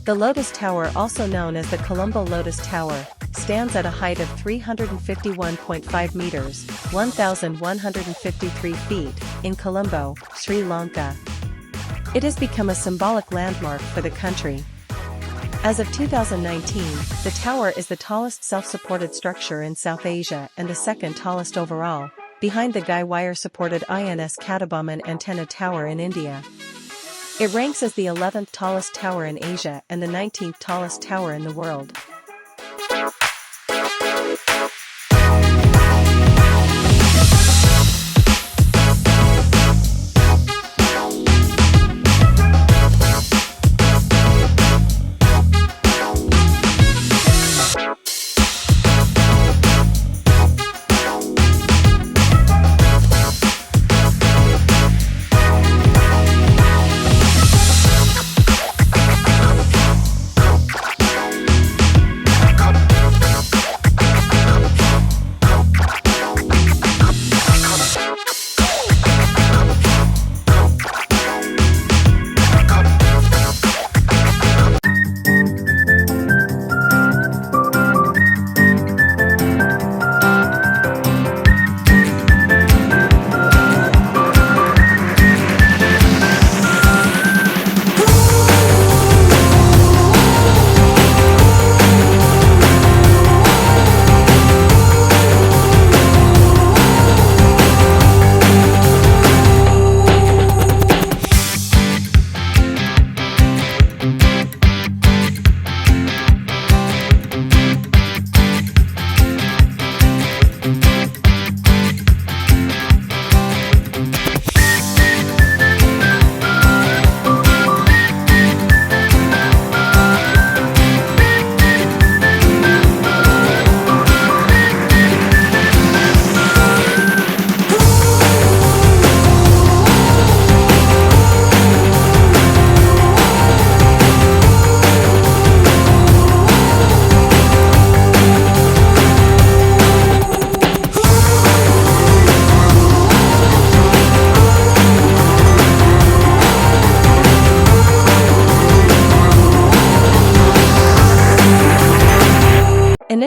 The Lotus Tower, also known as the Colombo Lotus Tower, stands at a height of 351.5 meters, 1,153 feet, in Colombo, Sri Lanka. It has become a symbolic landmark for the country. As of 2019, the tower is the tallest self-supported structure in South Asia and the second tallest overall, behind the guy-wire-supported INS Kattabomman antenna tower in India. It ranks as the 11th tallest tower in Asia and the 19th tallest tower in the world.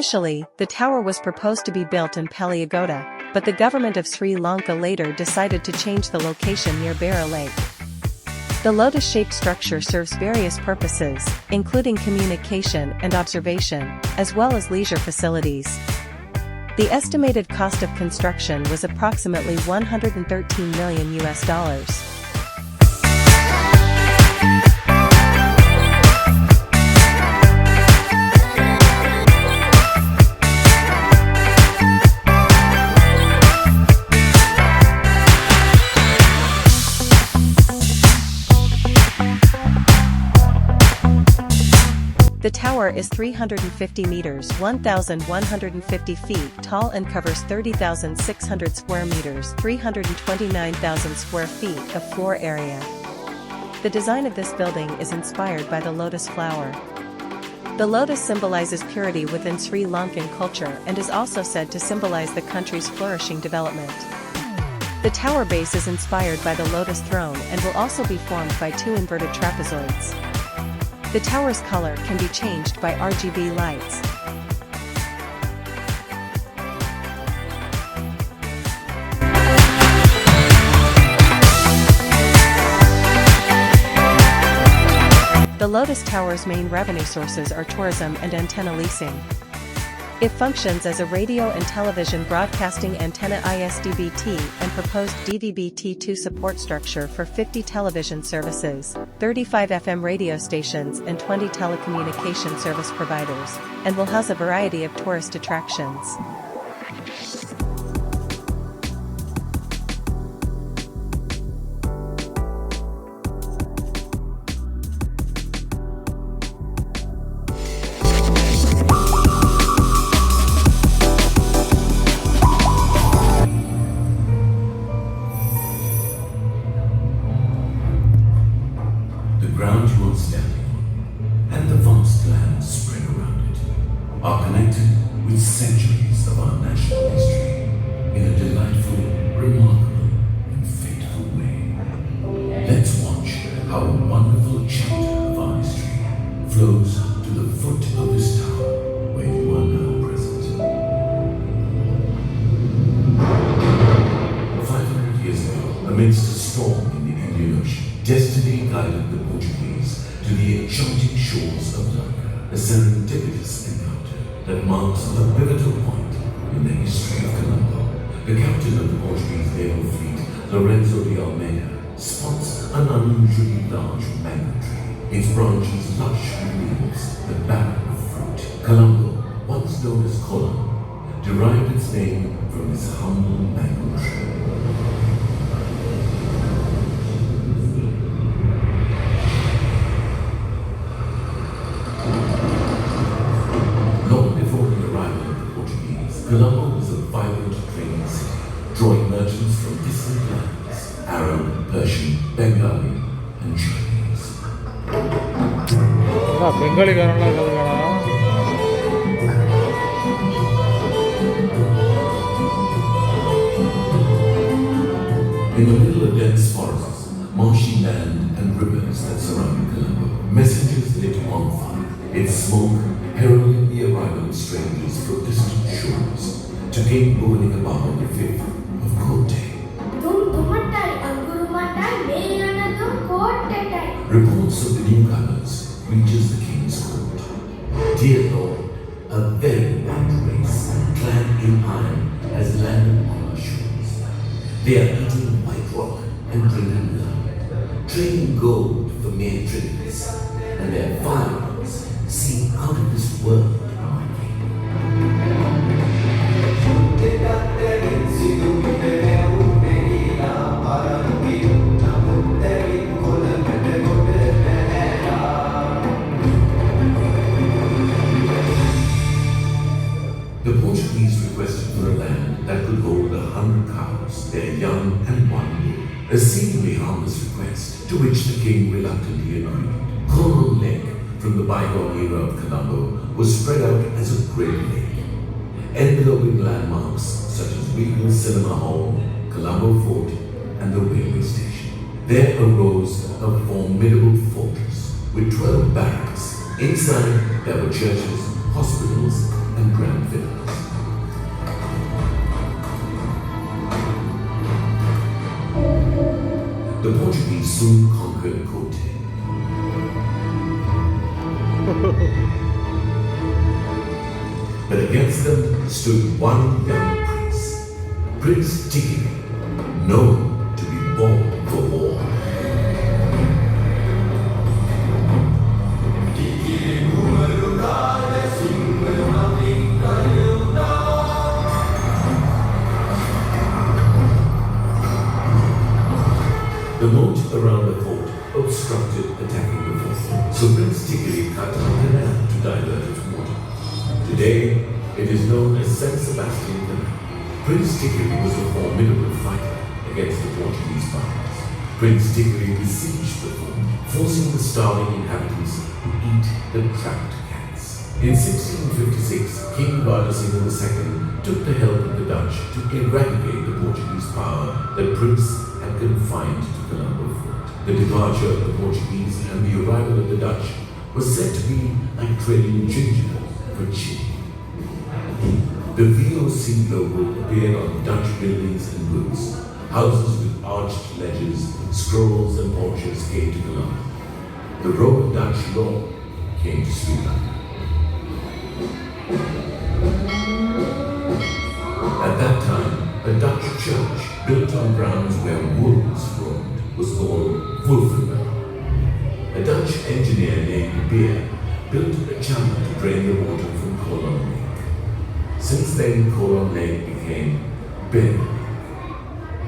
Initially, the tower was proposed to be built in Peliyagoda, but the government of Sri Lanka later decided to change the location near Beira Lake. The lotus-shaped structure serves various purposes, including communication and observation, as well as leisure facilities. The estimated cost of construction was approximately $113 million. The tower is 350 meters, 1,150 feet tall and covers 30,600 square meters, 329,000 square feet of floor area. The design of this building is inspired by the lotus flower. The lotus symbolizes purity within Sri Lankan culture and is also said to symbolize the country's flourishing development. The tower base is inspired by the lotus throne and will also be formed by two inverted trapezoids. The tower's color can be changed by RGB lights. The Lotus Tower's main revenue sources are tourism and antenna leasing. It functions as a radio and television broadcasting antenna ISDBT and proposed DVB-T2 support structure for 50 television services, 35 FM radio stations and 20 telecommunication service providers, and will house a variety of tourist attractions. ground you are standing on, and the vast lands spread around it, are connected with centuries of our national history. guided the Portuguese to the enchanting shores of Lanka, a serendipitous encounter that marks a pivotal point in the history of Colombo. The captain of the Portuguese naval fleet, Lorenzo de Almeida, spots an unusually large mango tree. Its branches lush with leaves, the barren of fruit. Colombo, once known as Colombo, derived its name from this humble mango tree. Long before the arrival of the Portuguese, Colombo was a vibrant trading city, drawing merchants from distant lands, Arab, Persian, Bengali, and Chinese. Bengali Kannada In the middle of dense forests, marshy land and rivers that surround Colombo, messengers lit on fire, its smoke heralding the arrival of strangers from distant shores. To King Peliyagoda the Fifth of Kotte. Reports of the newcomers reaches the king's court. Dear Lord, a very white race, clad in iron, has landed on our shores. They are eating white rock and drinking blood, trading gold for mere trinkets, and their firearms seem out of this world, my king. The Portuguese requested for a land that could hold 100 cows, their young and one bull. A seemingly harmless request, to which the king reluctantly agreed. Colombo Lake, from the bygone era of Colombo, was spread out as a great lake, enveloping landmarks such as Regal Cinema Hall, Colombo Fort, and the railway station. There arose a formidable fortress with 12 barracks. Inside there were churches, hospitals, and grand villas. The Portuguese soon conquered Kotte. But against them stood one young prince, Prince Tigiri, known to be born for war. The moat around the fort obstructed attacking the fort, so Prince Tigiri cut a canal to divert its water. Today, it is known as San Sebastian Canal. Prince Tigiri was a formidable fighter against the Portuguese powers. Prince Tigiri besieged the fort, forcing the starving inhabitants to eat the trapped cats. In 1656, King Bardasinga II took the help of the Dutch to eradicate the Portuguese power that Prince had confined to Colombo Fort. The departure of the Portuguese and the arrival of the Dutch was said to be like trading ginger for chili. The VOC logo appeared on Dutch buildings and roofs. Houses with arched ledges, scrolls and porches came to Colombo. The Roman Dutch law came to Sri Lanka. At that time, a Dutch church built on grounds where wolves roamed was called Wolfenberg. A Dutch engineer named Beira built a channel to drain the water from Colombo Lake. Since then, Colombo Lake became Beira Lake.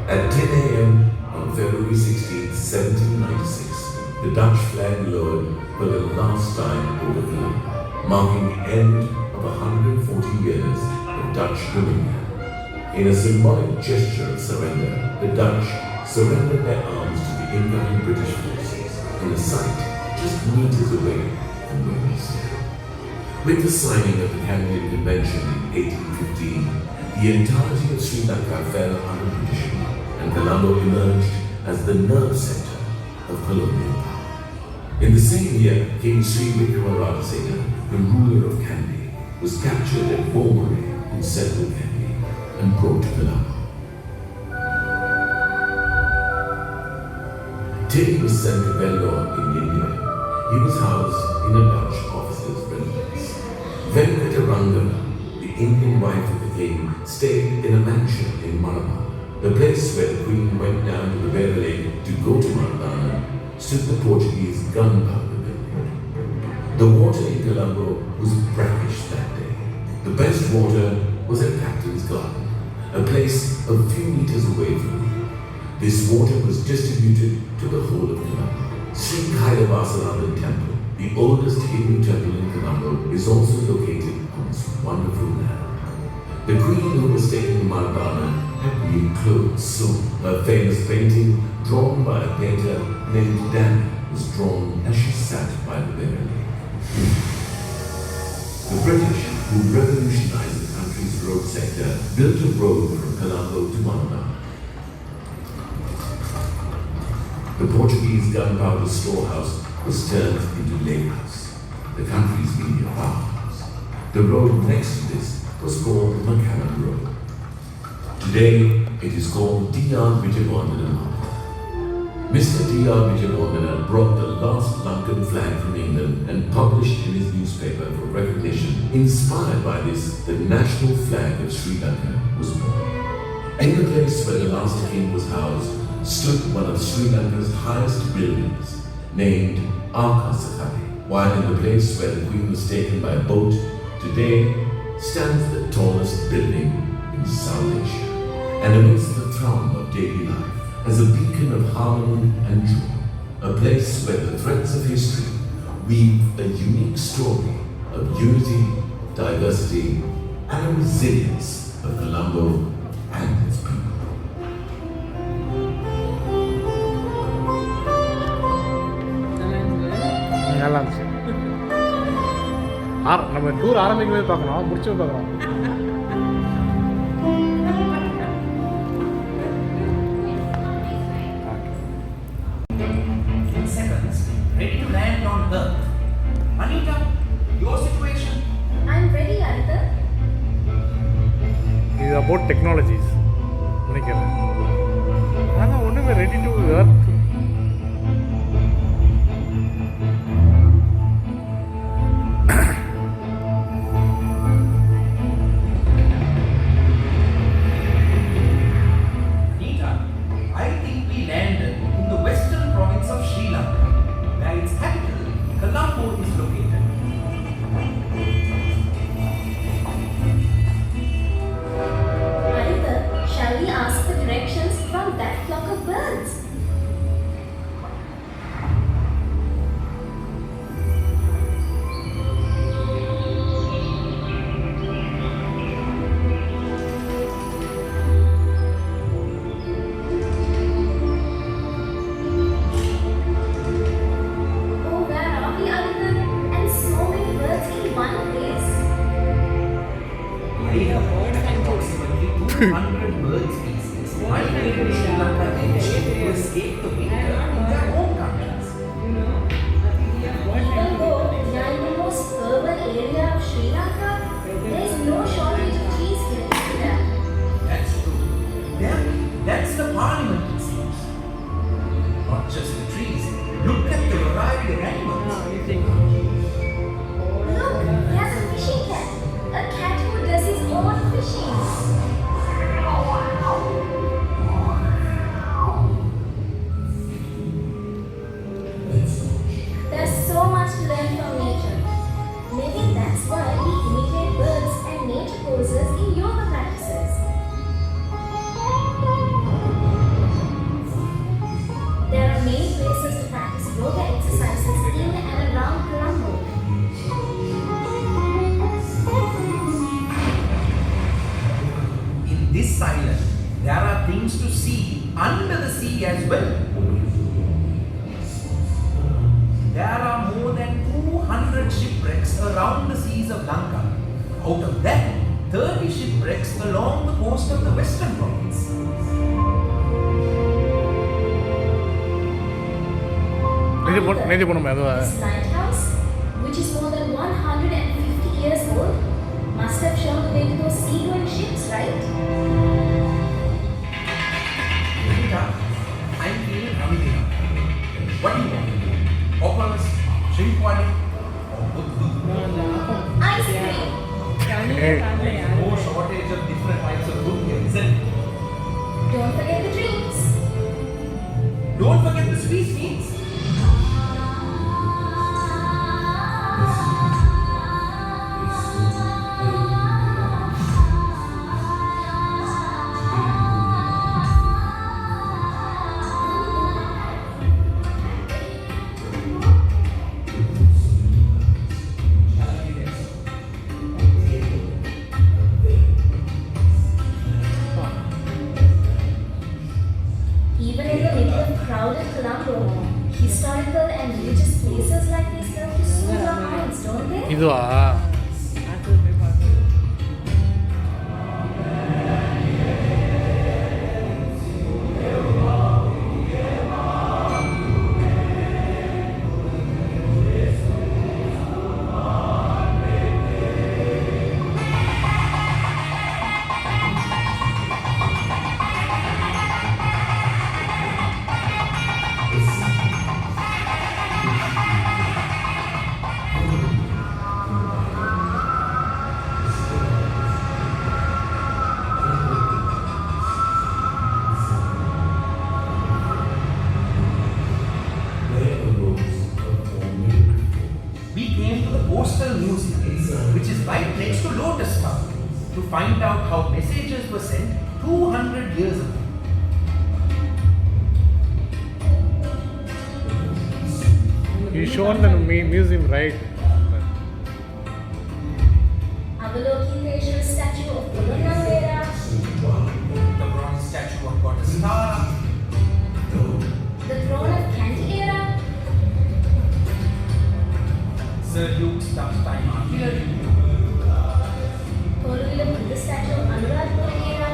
At 10 a.m. on February 16, 1796, the Dutch flag lowered for the last time over Colombo, marking the end of 140 years of Dutch dominion. In a symbolic gesture of surrender, the Dutch surrendered their arms to the incoming British forces in a site just meters away from where we stand. With the signing of the Camden Convention in 1815, the entirety of Sri Lanka fell under British rule, and Colombo emerged as the nerve center of colonial power. In the same year, King Sri Lankan, the ruler of Kandy, was captured at Beira in central Kandy and brought to Colombo. Till he was sent to Vellore in India, he was housed in a Dutch officer's residence. Venkatarangana, the Indian wife of the king, stayed in a mansion in Malabar. The place where the queen went down to the Beira Lake to go to Malabar stood the Portuguese gunpowder building. The water in Colombo was brackish that day. The best water was at Captain's Garden, a place a few meters away from me. This water was distributed to the whole of Colombo. Sri Kailavathanathan Temple, the oldest Hindu temple in Colombo, is also located on this wonderful land. The queen who was taken to Malabar had new clothes sewn. Her famous painting, drawn by a painter named Danny, was drawn as she sat by the Beira Lake. The British, who revolutionized the country's road sector, built a road from Colombo to Malabar. The Portuguese gunpowder storehouse was turned into Lake House, the country's media powerhouse. The road next to this was called Macallan Road. Today, it is called D.R. Vijayawardena. Mr. D.R. Vijayawardena brought the last Lankan flag from England and published in his newspaper for recognition. Inspired by this, the national flag of Sri Lanka was born. In the place where the last king was housed stood one of Sri Lanka's highest buildings, named Akasakali, while in the place where the queen was taken by boat, today stands the tallest building in South Asia, and amidst the throng of daily life, as a beacon of harmony and joy, a place where the threads of history weave a unique story of unity, diversity, and resilience of Colombo and its people. நல்லா இருந்துச்சு. நம்ம tour ஆரம்பிக்கவே பார்க்கணும், முடிச்சு பார்க்கணும். In seconds, ready to land on Earth. Anita, your situation? I'm ready, Arthur. இது about technologies நினைக்கிறேன். ஆனால் ஒன்றுமே ready to earth. Colombo is located. Arthur, shall we ask the directions from that flock of birds? I have heard approximately 200 bird species migrated to Sri Lanka each year to escape the winter in their home countries. Even though we are in the most urban area of Sri Lanka, there is no shortage of trees here in India. That's true. That's the parliament, it seems. Not just the trees. Look at the variety of animals. Look, there's a fishing cat. A cat who does his own fishing. There's so much to learn from nature. Maybe that's why we imitate birds and nature poses in yoga practices. There are many places to practice yoga exercises in and around Colombo. In this island, there are things to see under the sea as well. There are more than 200 shipwrecks around the seas of Lanka. Out of that, 30 shipwrecks along the coast of the western province. This lighthouse, which is more than 150 years old, must have shown the way to those sea-going ships, right? Rita, I'm feeling hungry now. இதுவா? We came to the Coastal Museum, which is right next to Lotus Tower, to find out how messages were sent 200 years ago. You shown the museum, right? Avalokiteshwar statue of Beira, The bronze statue of Goddess Tara, the throne of Kanti era, Sir Luke's tough time artillery, Koruvilam Buddha statue of Anuradhapura era.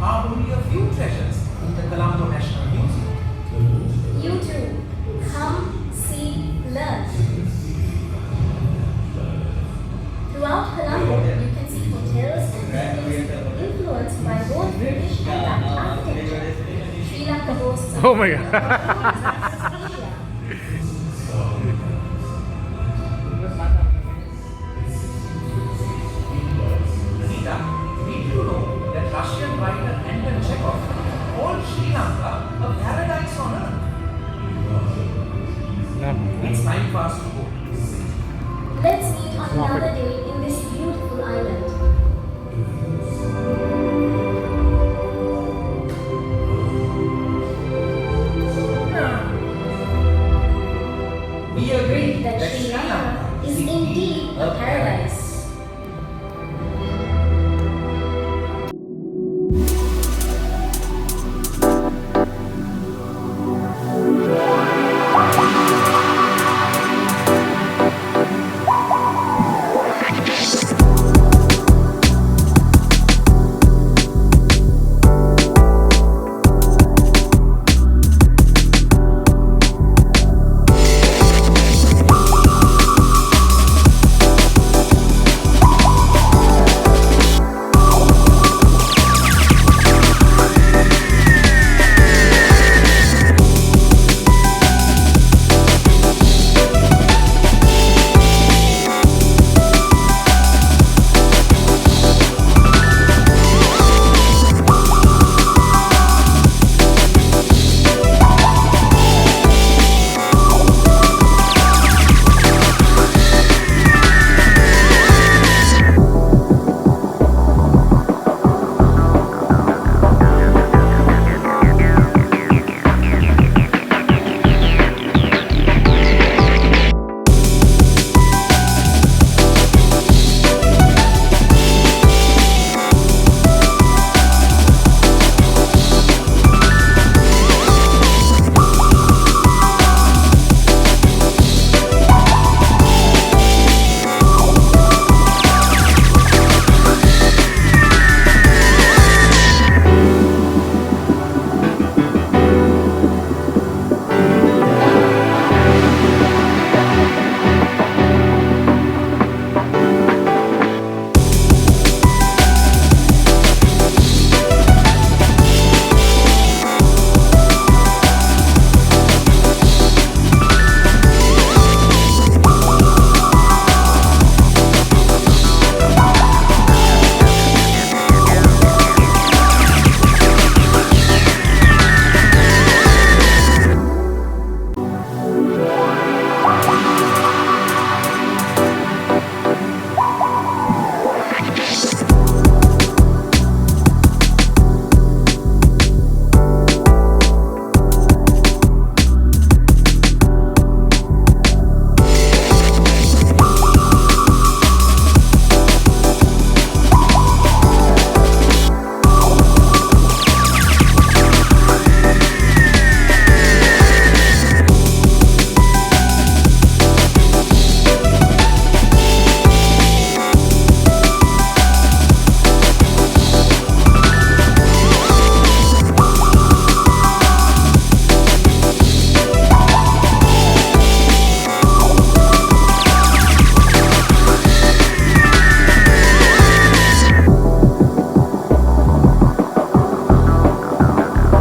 are only a few treasures in the Colombo National Museum. You too, come, see, learn. Throughout Colombo, you can see hotels and buildings influenced by both British and Dutch architecture. Sri Lanka boasts Oh my god.